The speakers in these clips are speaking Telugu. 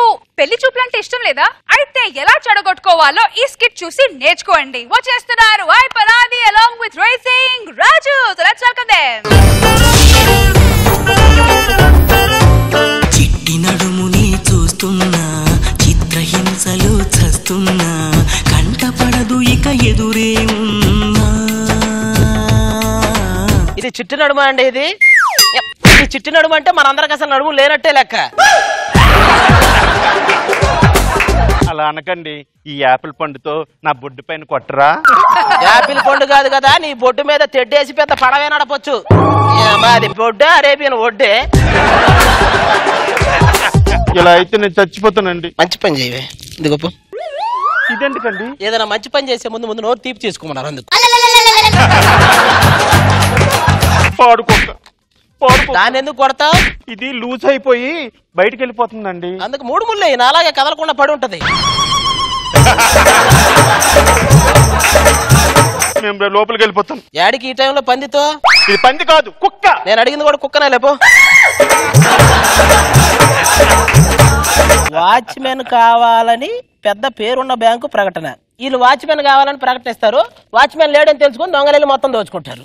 మీకు పెళ్లి చూపులంటే ఇష్టం లేదా? అయితే ఎలా చెడగొట్టుకోవాలో ఈ స్కిట్ చూసి నేర్చుకోండి. వచ్చేస్తున్నారు I పరాది along with Racing Raju. So let's welcome them. చిట్టి నడుముని చూస్తున్నా, చిత్రహింసలు చస్తున్నా, కంటపడదు ఇక ఎదురే ఉన్నా. ఇది చిట్టి నడుమ అండి. ఇది చిట్టి నడుమ అంటే మనందరికి అసలు నడుము లేనట్టే లెక్క. అలా అనకండి. ఈ యాపిల్ పండుతో నా బొడ్డు పైన కొట్టరా? యాపిల్ పండు కాదు కదా, నీ బొడ్డు మీద తెడ్డేసి పెద్ద పడవే నడపొచ్చు. అది బొడ్డే అరేబియన్ ఒడ్డే. ఇలా అయితే నేను చచ్చిపోతానండి. మంచి పని చేయవే. ఇది గొప్ప. ఇదెందుకండి? ఏదైనా మంచి పని చేసే ముందు ముందు నోరు తీపి చేసుకోమన్నారు. అందుకు దాన్ని ఎందుకు కొడతావు? ఇది లూజ్ అయిపోయి బయటికి వెళ్ళిపోతుందండి. అందుకు 3 ముళ్ళు అయినా అలాగే కదలకుండా పడి ఉంటది. మేము లోపలికి వెళ్ళిపోతాం. యాడికి ఈ టైంలో పందితో? ఇది పంది కాదు, కుక్క. నేను అడిగింది కూడా కుక్కనే. లేపో. వాచ్మెన్ కావాలని పెద్ద పేరున్న బ్యాంకు ప్రకటన. వీళ్ళు వాచ్మెన్ కావాలని ప్రకటిస్తారు. వాచ్మెన్ లేడని తెలుసుకుని దొంగలు మొత్తం దోచుకుంటారు.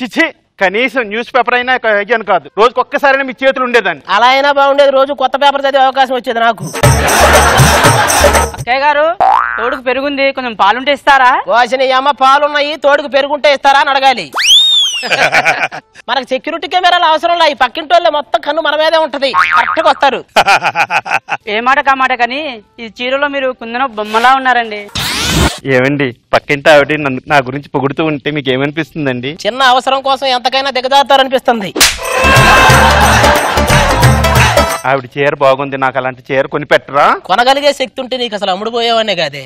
చిచి, కనీసం న్యూస్ పేపర్ అయినా అయ్యాను కాదు. రోజుకి ఒక్కసారైనా మీ చేతులు ఉండేదాన్ని. అలా అయినా బాగుండేది. రోజు కొత్త పేపర్ చదివే అవకాశం వచ్చేది నాకు. అక్కయ్య గారు, తోడుకు పెరుగుంది, కొంచెం పాలుంటే ఇస్తారా? వాసిన అమ్మ పాలున్నాయి, తోడుకు పెరుగుంటే ఇస్తారా అని అడగాలి. మనకు సెక్యూరిటీ కెమెరాలు అవసరం లేదు. ఈ పక్కింటి వాళ్ళే మొత్తం కన్ను మన మీదే ఉంటది. కరెక్ట్గా వస్తారు. ఏ మాట కామాట కానీ ఈ చీరలో మీరు కుందన బొమ్మలా ఉన్నారండి. ఏమండి, పక్కింటి ఆవిడ నా గురించి పొగుడుతూ ఉంటే మీకు ఏమనిపిస్తుందండి? చిన్న అవసరం కోసం ఎంతకైనా దిగజారుతారనిపిస్తుంది. ఆవిడ చీర బాగుంది, నాకు అలాంటి చీర కొని పెట్టరా? కొనగలిగే శక్తి ఉంటే నీకు అసలు అమ్ముడు పోయేవానే కాదే.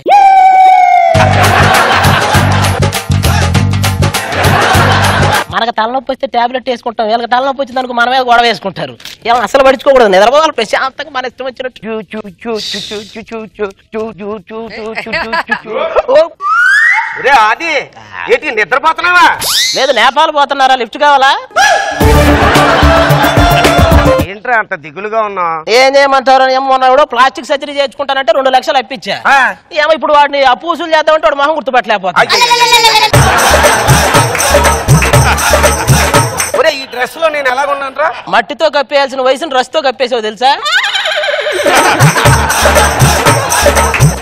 మనకు తలనొప్పి వస్తే టాబ్లెట్ వేసుకుంటాం, వీళ్ళకి తలనొప్పి వచ్చింది అనుకో మన మీద గొడవ వేసుకుంటారు. ఏమో అసలు పడుచుకోకూడదు. నిద్రపోవాలి ప్రశాంతంగా, మన ఇష్టం వచ్చినట్టు. అది ఏంటి నిద్రపోతున్నావా? లేదు, నేపాల్ పోతున్నారా? లిఫ్ట్ కావాలా? ఏంట్రా అంత దిగులుగా ఉన్నా? ఏం చేయమంటారు? ఏమన్నాడు, ప్లాస్టిక్ సర్జరీ చేయించుకుంటానంటే 2 లక్షలు అప్పించా. ఏమో ఇప్పుడు వాడిని అప్పు వసూలు చేద్దామంటే వాడు మొహం గుర్తుపట్టలేకపోతే. ఈ డ్రెస్ లో నేను ఎలాగున్నాను? మట్టితో కప్పేయాల్సిన వయసును డ్రెస్ తో కప్పేసావు తెలుసా?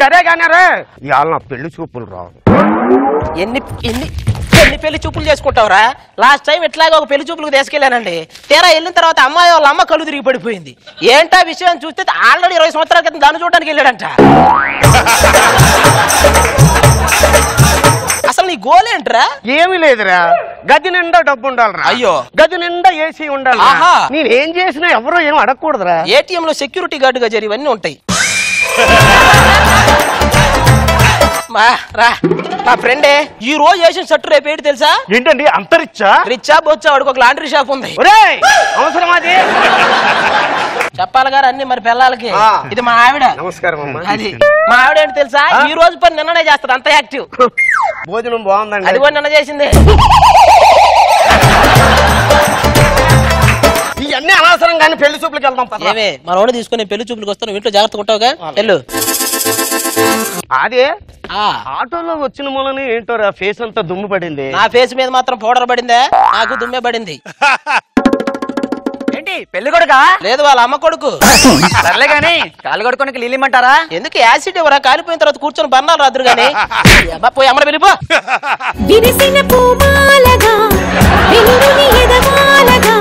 సరే కానీ రే, ఇవాళ నా పెళ్లి చూపులు రావు. ఎన్ని పెళ్లి చూపులు చేసుకుంటావురా? లాస్ట్ టైం ఇట్లాగా ఒక పెళ్లి చూపులకు తీసుకెళ్లానండి. తీరా వెళ్ళిన తర్వాత అమ్మాయి వాళ్ళ అమ్మ కళ్ళు తిరిగి పడిపోయింది. ఏంటా విషయం చూస్తే ఆల్రెడీ 20 సంవత్సరాల క్రితం దాన్ని చూడడానికి వెళ్ళాడంట. అసలు నీ గోల్ ఏంట్రా? ఏమీ లేదురా, గది నిండా డబ్బు ఉండాలరా. అయ్యో, గది నిండా ఏసీ ఉండాలి. నేనేం చేసినా ఎవరో ఏం అడగకూడదురా. ఏటీఎం లో సెక్యూరిటీ గార్డుగా జరిగి ఇవన్నీ ఉంటాయి. రా, నా ఫ్రెండే ఈ రోజు వేసిన షర్టు రేపు ఏంటి తెలుసా? ఏంటండి అంత రిచ్చా? రిచ్చా బొచ్చా? వాడికి ఒక లాండ్రీ షాప్ ఉంది. అవసరం అది చెప్పాలి గారు అన్ని మరి పిల్లలకి. ఇది మా ఆవిడ. నమస్కారం అమ్మా. అది మా ఆవిడ ఏంటి తెలుసా? ఈ రోజు పని నిన్ననే చేస్తుంది, అంత యాక్టివ్. భోజనం బాగుందండి. అది కూడా నిన్న చేసింది. ఇవన్నీ అనవసరం కానీ పెళ్లి చూపులకు వెళ్దాం. ఏమే మన వాడిని తీసుకుని పెళ్లి చూపులకు వస్తాను, ఇంట్లో జాగ్రత్త ఉంటావుగా. వెళ్ళు. అదే ఆటోలో వచ్చిన మూలని ఏంటో ఫేస్ అంతా దుమ్ము పడింది. నా ఫేస్ మీద మాత్రం పౌడర్ పడిందే, నాకు దుమ్మే పడింది. ఏంటి పెళ్లి కొడుకా? లేదు, వాళ్ళ అమ్మ కొడుకు. సర్లే గాని కాలు కొడుకోనికి నీళ్ళమంటారా? ఎందుకు యాసిడ్ ఎవరా? కాలిపోయిన తర్వాత కూర్చొని బన్నాలు రాదురు గాని. పోయి అమ్మని వెళ్ళిపో. విరిసిన పూమాలగా వెలుగుని ఎదమాలగా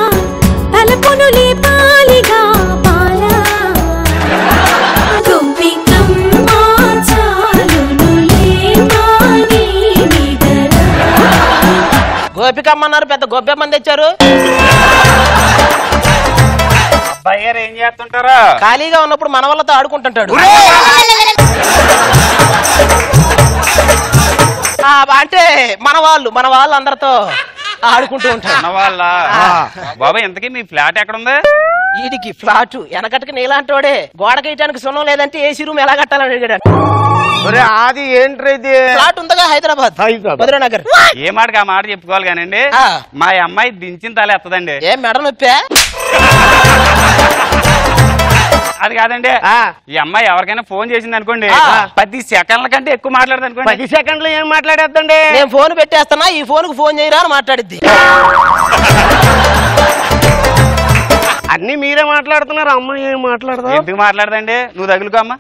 తలపును లేపాలిగా పాలా గోపికమ్మా చాలును లేమాని నిదరా. గోపికమ్మన్నారు, పెద్ద గొబ్బెమ్మని తెచ్చారు. అబ్బాయి ఏం చేస్తుంటారా? ఖాళీగా ఉన్నప్పుడు మన వాళ్ళతో ఆడుకుంటుంటాడు. అంటే మన వాళ్ళు అందరితో ఆడుకుంటూ ఉంటారు. బాబాయ్ ఎంతకీ మీ ఫ్లాట్ ఎక్కడ ఉంది? వీడికి ఫ్లాట్ వెనకటికి నీలాంటోడే. గోడకి వేయటానికి సున్నం లేదంటే ఏసీ రూమ్ ఎలా కట్టాలని అడిగాడు. అది ఏంటి? ఫ్లాట్ ఉందగా హైదరాబాద్ మధురానగర్. ఏ మాటకి ఆ మాట చెప్పుకోవాలి కానండి, మా అమ్మాయి దించిన తల ఎత్తదండి. ఏం మెడ నొప్పా? అది కాదండి ఈ అమ్మాయి ఎవరికైనా ఫోన్ చేసింది అనుకోండి 10 సెకండ్ల కంటే ఎక్కువ మాట్లాడదు అనుకోండి. 10 సెకండ్లు ఏం మాట్లాడేద్దండి? నేను ఫోన్ పెట్టేస్తున్నా, ఈ ఫోన్ కు ఫోన్ చేయరా అని మాట్లాడిద్ది. అన్ని మీరే మాట్లాడుతున్నారు, అమ్మాయి ఏం మాట్లాడదా? ఎందుకు మాట్లాడదండి? నువ్వు తగులుకో అమ్మా.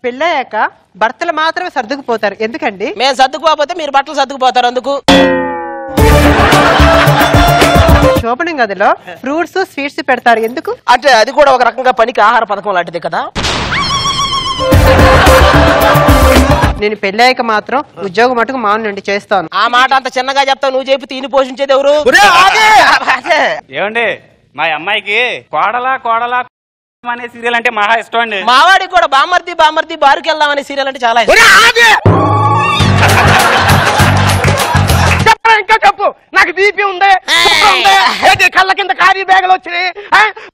పెళ్ళయ్యాక భర్తలు మాత్రమే సర్దుకుపోతారు, ఎందుకండి? మేము సర్దుకుపోతే మీరు బట్టలు సర్దుకుపోతారు, అందుకు. శోభనం గదిలో ఫ్రూట్స్ స్వీట్స్ పెడతారు, ఎందుకు? అంటే అది కూడా ఒక రకంగా పనికి ఆహార పథకం లాంటిది కదా. నేను పెళ్ళయ్యాక మాత్రం ఉద్యోగం మటుకు మానండి, చేస్తాను. ఆ మాట అంత చిన్నగా చెప్తావు, నువ్వు చెప్పి తిని పోషించేది ఎవరు? ఏమండి మా అమ్మాయికి కోడలా కోడలా అనే సీరియల్ అంటే మహా ఇష్టం అండి. మావాడికి కూడా బామర్ది బామర్ది బారుకి వెళ్దాం అనే సీరియల్ అంటే చాలా ఇష్టం. ఇంకా చెప్పు, నాకు బీపీ ఉంది, కళ్ళ కింద ఖాళీ బ్యాగులు వచ్చినాయి,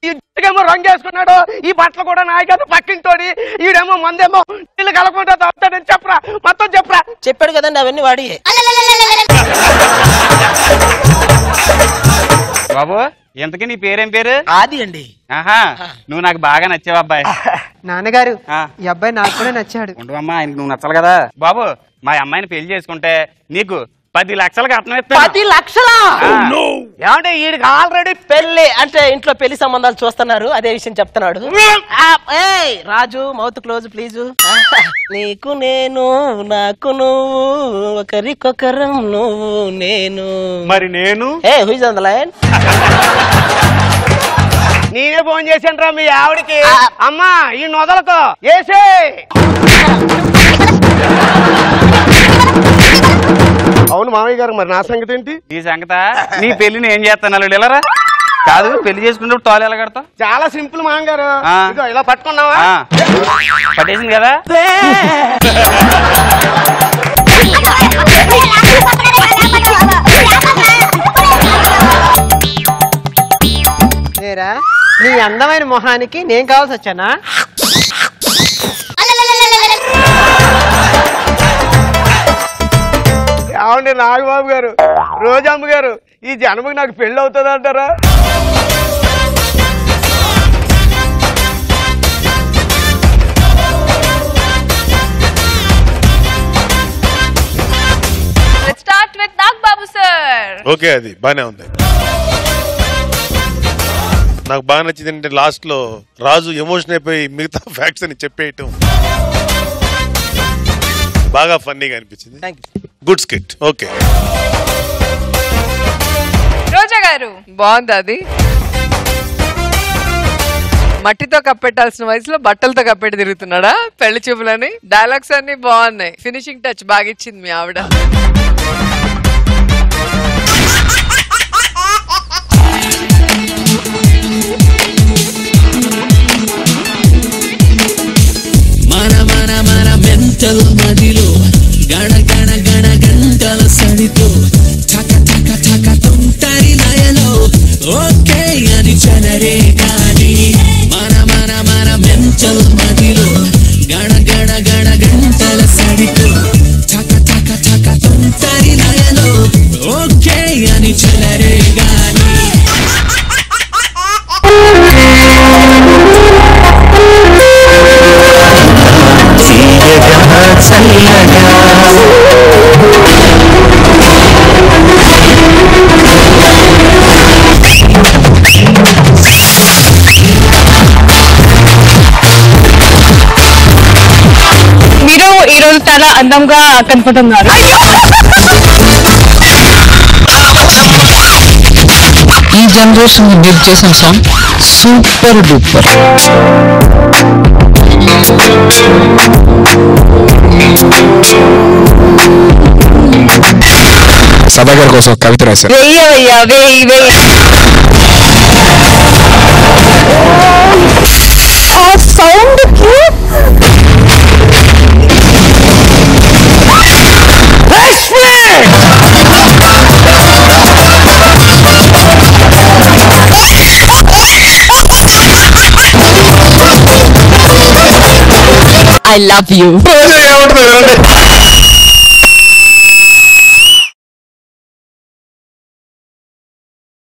ఈడేమో రంగు వేసుకున్నాడు, ఈ బట్టలు కూడా నాయకు పక్కింటోడి, ఈడేమో మందేమో నీళ్ళు కలకుండా తాగుతాడని చెప్పరా, మొత్తం చెప్పరా. చెప్పాడు కదండి అవన్నీ వాడి. బాబు ఎంతకీ నీ పేరేం పేరు? ఆది అండి. ఆహా, నువ్వు నాకు బాగా నచ్చావు అబ్బాయి. నాన్నగారు ఈ అబ్బాయి నాకు కూడా నచ్చాడు. ఉండవమ్మా, ఆయనకి నువ్వు నచ్చాలి కదా. బాబు మా అమ్మాయిని పెళ్లి చేసుకుంటే నీకు 10 లక్షలు కట్నం. 10 లక్షలా? ఏమంటే వీడికి ఆల్రెడీ పెళ్లి అంటే ఇంట్లో పెళ్లి సంబంధాలు చూస్తున్నారు, అదే విషయం చెప్తున్నాడు. రాజు మౌత్ క్లోజ్ ప్లీజ్. నీకు నేను, నాకు నువ్వు, ఒకరికొకరం నువ్వు నేను. మరి నేను who is on the line? నేనే ఫోన్ చేశాను రా మీ ఆవిడకి. అమ్మా ఈ నొదలతో వేసే. అవును మామయ్య గారు, మరి నా సంగతి ఏంటి? ఈ సంగత నీ పెళ్లిని ఏం చేస్తాను వెళ్ళరా? కాదు, పెళ్లి చేసుకున్నప్పుడు తోలు ఎలా కడతావు? చాలా సింపుల్ మామయ్య గారు, ఇలా పట్టుకున్నావా? పట్టేసింది కదా. లేరా నీ అందమైన మొహానికి నేను కావాల్సి వచ్చానా? ఏమండి నాగబాబు గారు, రోజమ్మ గారు, ఈ జన్మకి నాకు పెళ్లి అవుతుంది అంటారా? Let's start with Nagbabu sir. Okay, అది బానే ఉంది. నాకు బాగా నచ్చింది అంటే లాస్ట్ లో రాజు ఎమోషన్ అయిపోయి మిగతా ఫ్యాక్ట్స్ అని చెప్పేయటం బాగా ఫన్నీగా అనిపించింది. Good skit. ఓకే రోజా గారు, బాగుంది. అది మట్టితో కప్పెట్టాల్సిన వయసులో బట్టలతో కప్పెట్టి తిరుగుతున్నాడా పెళ్లి చూపులని? డైలాగ్స్ అన్ని బాగున్నాయి, ఫినిషింగ్ టచ్ బాగా ఇచ్చింది మీ ఆవిడ. మన మెంటల్ మదిలో గణ గణ గణ గంటల సడితో ఠక ఠక ఠక తుంటరి లయలో ఓకే అని చలరే గాని మన మెంటల్ మదిలో గణ గణ గణ గంటల సడితో ఠక ఠక ఠక తుంటరి లయలో ఓకే అని చలరే గాని మీరు ఈ రోజు చాలా అందంగా కనపడుతున్నారు. ఈ జనరేషన్ మీరు చేసిన సాంగ్ సూపర్ డూపర్. సభాగారి కోసం కవిత రాశారు. Sound I love you.